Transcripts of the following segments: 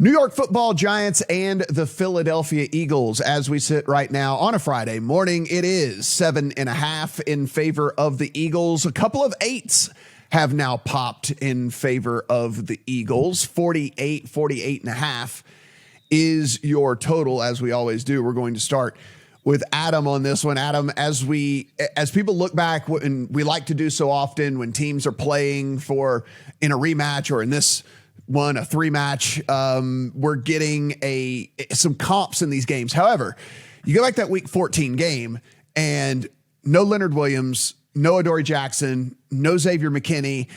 New York Football Giants and the Philadelphia Eagles. As we sit right now on a Friday morning, it is 7.5 in favor of the Eagles. A couple of 8s have now popped in favor of the Eagles. 48.5 is your total, as we always do. We're going to start with Adam on this one. Adam, as people look back, and we like to do so often when teams are playing in a rematch, or in this one, a 3-match, we're getting some comps in these games. However, you go back to that week 14 game and no Leonard Williams, no Adoree Jackson, no Xavier McKinney.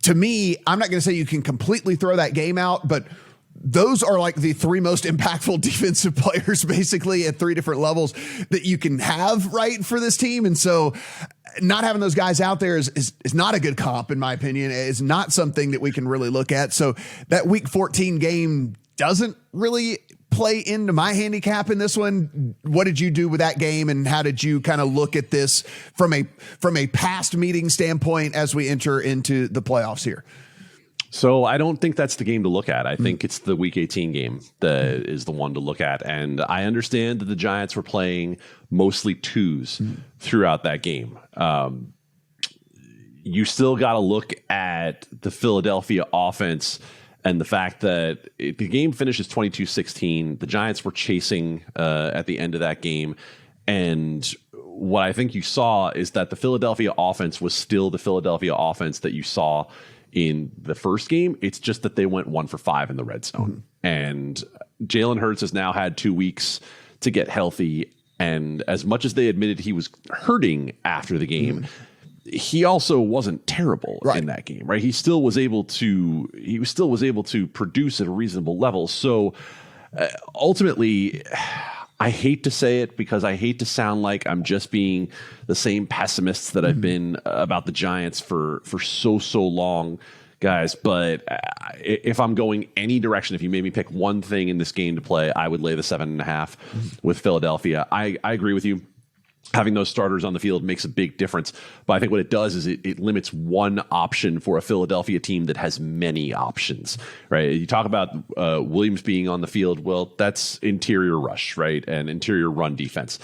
To me, I'm not going to say you can completely throw that game out, but those are like the 3 most impactful defensive players basically at 3 different levels that you can have, right, for this team. And so not having those guys out there is not a good comp, in my opinion. It's not something that we can really look at. So that week 14 game doesn't really play into my handicap in this one. What did you do with that game, and how did you kind of look at this from a past meeting standpoint as we enter into the playoffs here? So I don't think that's the game to look at. I think it's the Week 18 game that is the one to look at. And I understand that the Giants were playing mostly 2s throughout that game. You still got to look at the Philadelphia offense and the fact that the game finishes 22-16. The Giants were chasing at the end of that game. And what I think you saw is that the Philadelphia offense was still the Philadelphia offense that you saw in the first game. It's just that they went 1 for 5 in the red zone. And Jalen Hurts has now had 2 weeks to get healthy. And as much as they admitted he was hurting after the game, he also wasn't terrible in that game, right? He still was able to produce at a reasonable level. So ultimately, I hate to say it because I hate to sound like I'm just being the same pessimist that I've been about the Giants for so long, guys. But if I'm going any direction, if you made me pick one thing in this game to play, I would lay the 7.5 with Philadelphia. I agree with you. Having those starters on the field makes a big difference. But I think what it does is it limits one option for a Philadelphia team that has many options, right? You talk about Williams being on the field. Well, that's interior rush, right? And interior run defense.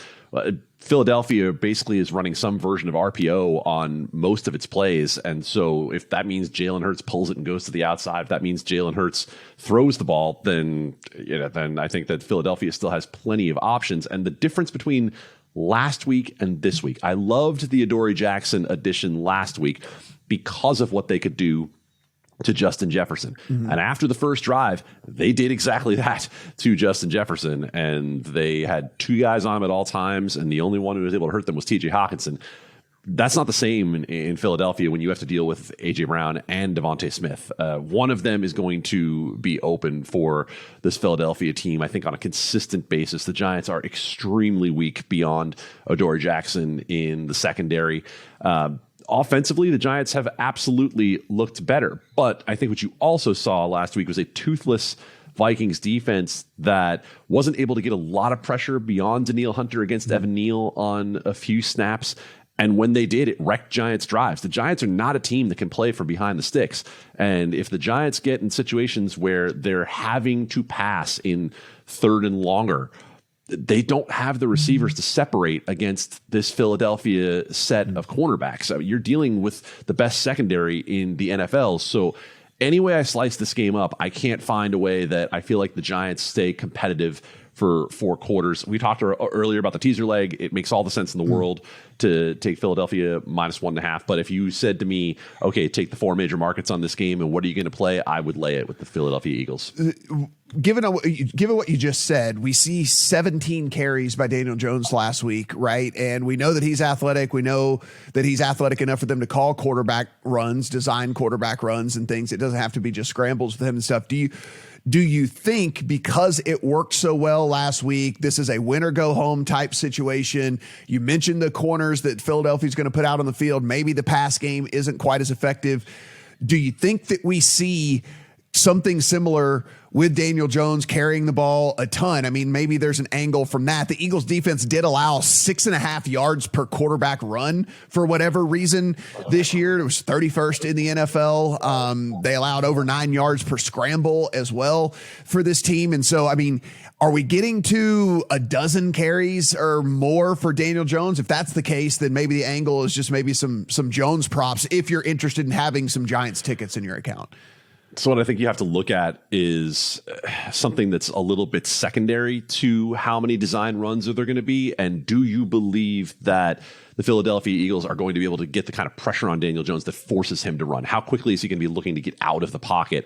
Philadelphia basically is running some version of RPO on most of its plays. And so if that means Jalen Hurts pulls it and goes to the outside, if that means Jalen Hurts throws the ball, then I think that Philadelphia still has plenty of options. And the difference between last week and this week, I loved the Adoree Jackson addition last week because of what they could do to Justin Jefferson. And after the first drive, they did exactly that to Justin Jefferson. And they had 2 guys on him at all times, and the only one who was able to hurt them was TJ Hawkinson. That's not the same in Philadelphia when you have to deal with A.J. Brown and Devontae Smith. One of them is going to be open for this Philadelphia team, I think, on a consistent basis. The Giants are extremely weak beyond Adoree Jackson in the secondary. Offensively, the Giants have absolutely looked better. But I think what you also saw last week was a toothless Vikings defense that wasn't able to get a lot of pressure beyond Danielle Hunter against Evan Neal on a few snaps. And when they did, it wrecked Giants' drives. The Giants are not a team that can play from behind the sticks. And if the Giants get in situations where they're having to pass in 3rd and longer, they don't have the receivers to separate against this Philadelphia set of cornerbacks. I mean, you're dealing with the best secondary in the NFL. So any way I slice this game up, I can't find a way that I feel like the Giants stay competitive for 4 quarters. We talked earlier about the teaser leg. It makes all the sense in the world to take Philadelphia -1.5. But if you said to me, okay, take the 4 major markets on this game and what are you going to play? I would lay it with the Philadelphia Eagles. Given what you just said, we see 17 carries by Daniel Jones last week, right? And we know that he's athletic. We know that he's athletic enough for them to call quarterback runs, design quarterback runs and things. It doesn't have to be just scrambles with him and stuff. Do you think because it worked so well last week, this is a win or go home type situation? You mentioned the corners that Philadelphia's going to put out on the field. Maybe the pass game isn't quite as effective. Do you think that we see something similar with Daniel Jones carrying the ball a ton. I mean, maybe there's an angle from that. The Eagles defense did allow 6.5 yards per quarterback run for whatever reason this year. It was 31st in the NFL. They allowed over 9 yards per scramble as well for this team. And so, I mean, are we getting to a dozen carries or more for Daniel Jones? If that's the case, then maybe the angle is just maybe some Jones props if you're interested in having some Giants tickets in your account. So what I think you have to look at is something that's a little bit secondary to how many design runs are there going to be, and do you believe that the Philadelphia Eagles are going to be able to get the kind of pressure on Daniel Jones that forces him to run? How quickly is he going to be looking to get out of the pocket?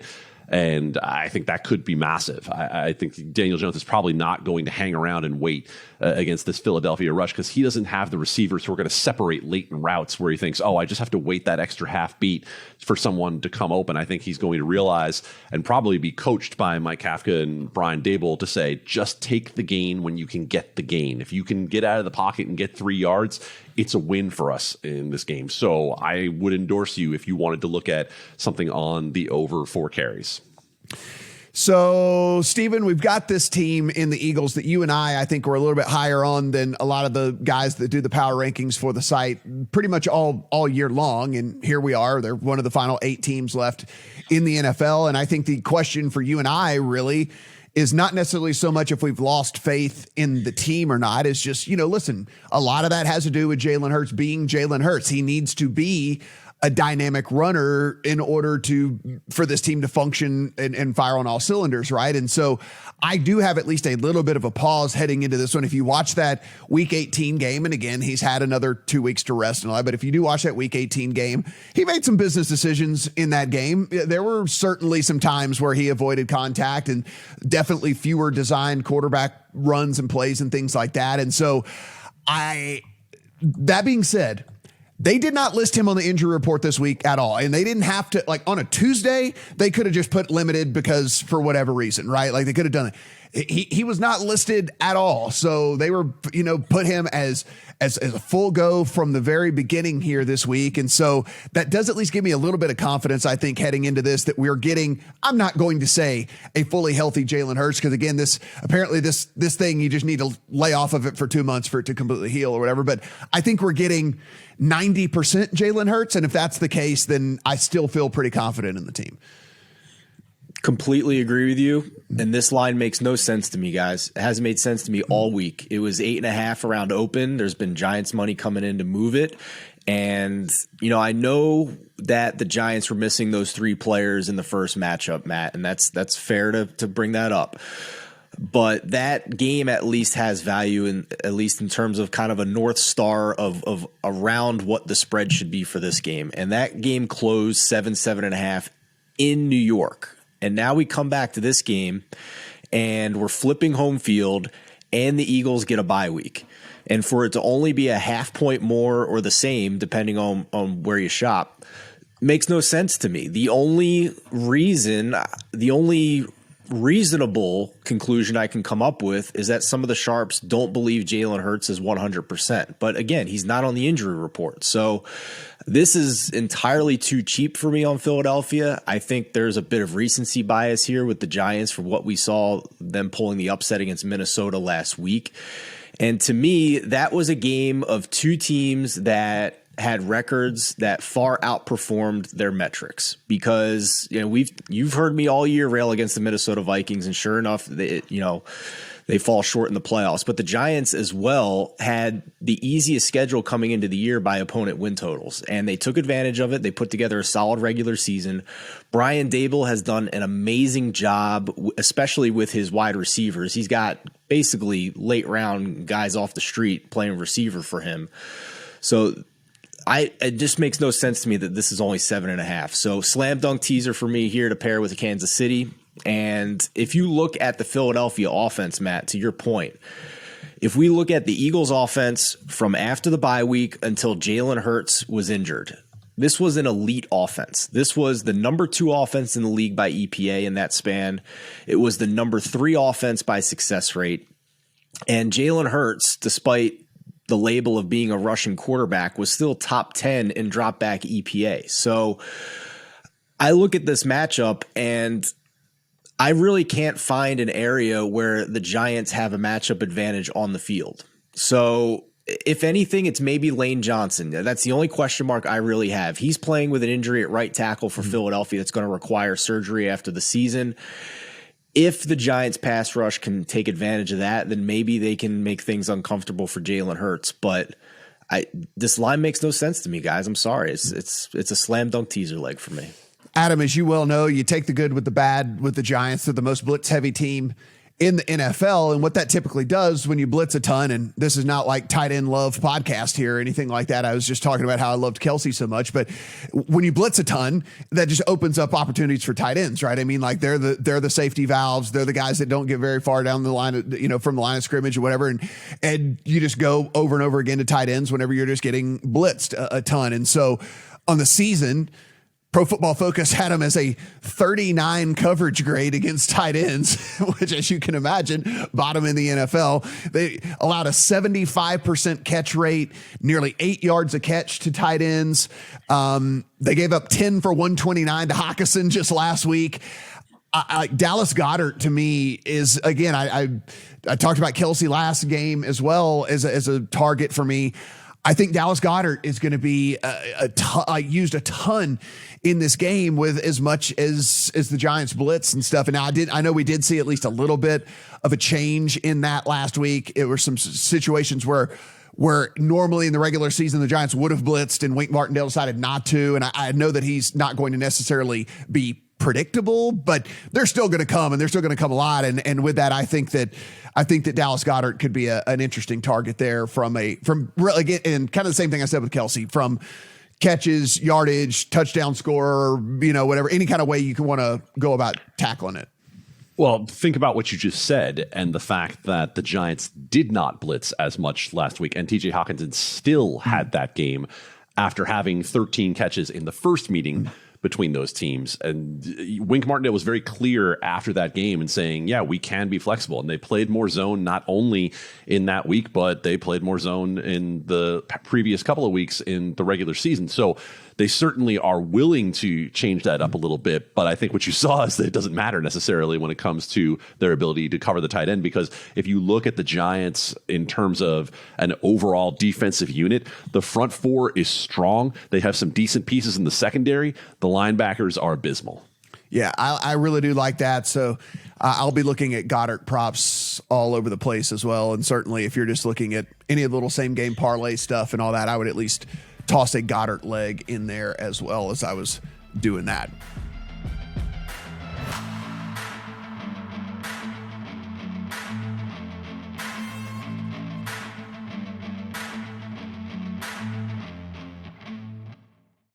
And I think that could be massive. I think Daniel Jones is probably not going to hang around and wait against this Philadelphia rush, because he doesn't have the receivers who are going to separate late in routes where he thinks, oh, I just have to wait that extra half beat for someone to come open. I think he's going to realize and probably be coached by Mike Kafka and Brian Dable to say, just take the gain when you can get the gain. If you can get out of the pocket and get 3 yards, it's a win for us in this game. So I would endorse you if you wanted to look at something on the over 4 carries. So, Steven, we've got this team in the Eagles that you and I think we're a little bit higher on than a lot of the guys that do the power rankings for the site pretty much all year long. And here we are. They're one of the final 8 teams left in the NFL. And I think the question for you and I really is not necessarily so much if we've lost faith in the team or not. It's just, listen, a lot of that has to do with Jalen Hurts being Jalen Hurts. He needs to be a dynamic runner in order for this team to function and fire on all cylinders, right? And so I do have at least a little bit of a pause heading into this one. If you watch that Week 18 game, and again, he's had another 2 weeks to rest and all that, but if you do watch that Week 18 game, he made some business decisions in that game. There were certainly some times where he avoided contact and definitely fewer designed quarterback runs and plays and things like that. And so that being said, they did not list him on the injury report this week at all. And they didn't have to, like on a Tuesday, they could have just put limited because for whatever reason, right? Like they could have done it. He was not listed at all. So they were, put him as a full go from the very beginning here this week. And so that does at least give me a little bit of confidence, I think, heading into this, that we're getting, I'm not going to say a fully healthy Jalen Hurts, because again, this thing, you just need to lay off of it for 2 months for it to completely heal or whatever. But I think we're getting 90% Jalen Hurts. And if that's the case, then I still feel pretty confident in the team. Completely agree with you. And this line makes no sense to me, guys. It hasn't made sense to me all week. It was 8.5 around open. There's been Giants money coming in to move it. And, I know that the Giants were missing those 3 players in the first matchup, Matt, and that's fair to bring that up. But that game at least has value, at least in terms of kind of a North Star of around what the spread should be for this game. And that game closed 7.5 in New York. And now we come back to this game and we're flipping home field and the Eagles get a bye week. And for it to only be a half point more or the same, depending on where you shop, makes no sense to me. The only reasonable conclusion I can come up with is that some of the sharps don't believe Jalen Hurts is 100%. But again, he's not on the injury report. So this is entirely too cheap for me on Philadelphia. I think there's a bit of recency bias here with the Giants for what we saw them pulling the upset against Minnesota last week. And to me, that was a game of 2 teams that had records that far outperformed their metrics, because you've heard me all year rail against the Minnesota Vikings, and sure enough, they fall short in the playoffs. But the Giants as well had the easiest schedule coming into the year by opponent win totals, and they took advantage of it. They put together a solid regular season. Brian Dable has done an amazing job, especially with his wide receivers. He's got basically late round guys off the street playing receiver for him. So it just makes no sense to me that this is only 7.5. So slam dunk teaser for me here to pair with Kansas City. And if you look at the Philadelphia offense, Matt, to your point, if we look at the Eagles offense from after the bye week until Jalen Hurts was injured, this was an elite offense. This was the number 2 offense in the league by EPA in that span. It was the number 3 offense by success rate. And Jalen Hurts, despite the label of being a rushing quarterback, was still top 10 in drop back EPA. So I look at this matchup and I really can't find an area where the Giants have a matchup advantage on the field. So if anything, it's maybe Lane Johnson. That's the only question mark I really have. He's playing with an injury at right tackle for Philadelphia that's going to require surgery after the season. If the Giants pass rush can take advantage of that, then maybe they can make things uncomfortable for Jalen Hurts. But this line makes no sense to me, guys. I'm sorry. It's a slam dunk teaser leg for me. Adam, as you well know, you take the good with the bad with the Giants. They're the most blitz-heavy team in the NFL. And what that typically does when you blitz a ton, and this is not like tight end love podcast here or anything like that. I was just talking about how I loved Kelsey so much. But when you blitz a ton, that just opens up opportunities for tight ends, right? I mean, like they're the safety valves. They're the guys that don't get very far down the line, from the line of scrimmage or whatever. And you just go over and over again to tight ends whenever you're just getting blitzed a ton. And so on the season, Pro Football Focus had him as a 39 coverage grade against tight ends, which, as you can imagine, bottom in the NFL. They allowed a 75% catch rate, nearly 8 yards a catch to tight ends. They gave up 10 for 129 to Hawkinson just last week. Dallas Goedert to me is, again, I talked about Kelsey last game as well as a target for me. I think Dallas Goedert is going to be used a ton in this game with as much as the Giants blitz and stuff. And now I know we did see at least a little bit of a change in that last week. It were some situations where normally in the regular season, the Giants would have blitzed and Wink Martindale decided not to. And I know that he's not going to necessarily be predictable, but they're still going to come, and they're still going to come a lot. And with that, I think that Dallas Goedert could be an interesting target there from really, and kind of the same thing I said with Kelsey, from catches, yardage, touchdown scorer, whatever, any kind of way you can want to go about tackling it. Well, think about what you just said and the fact that the Giants did not blitz as much last week, and TJ Hawkinson still had that game after having 13 catches in the first meeting between those teams. And Wink Martindale was very clear after that game and saying, yeah, we can be flexible. And they played more zone not only in that week, but they played more zone in the previous couple of weeks in the regular season. So they certainly are willing to change that up a little bit. But I think what you saw is that it doesn't matter necessarily when it comes to their ability to cover the tight end, because if you look at the Giants in terms of an overall defensive unit, the front four is strong. They have some decent pieces in the secondary. The linebackers are abysmal. Yeah, I really do like that. So I'll be looking at Goedert props all over the place as well. And certainly if you're just looking at any of the little same game parlay stuff and all that, I would at least toss a Goedert leg in there as well as I was doing that.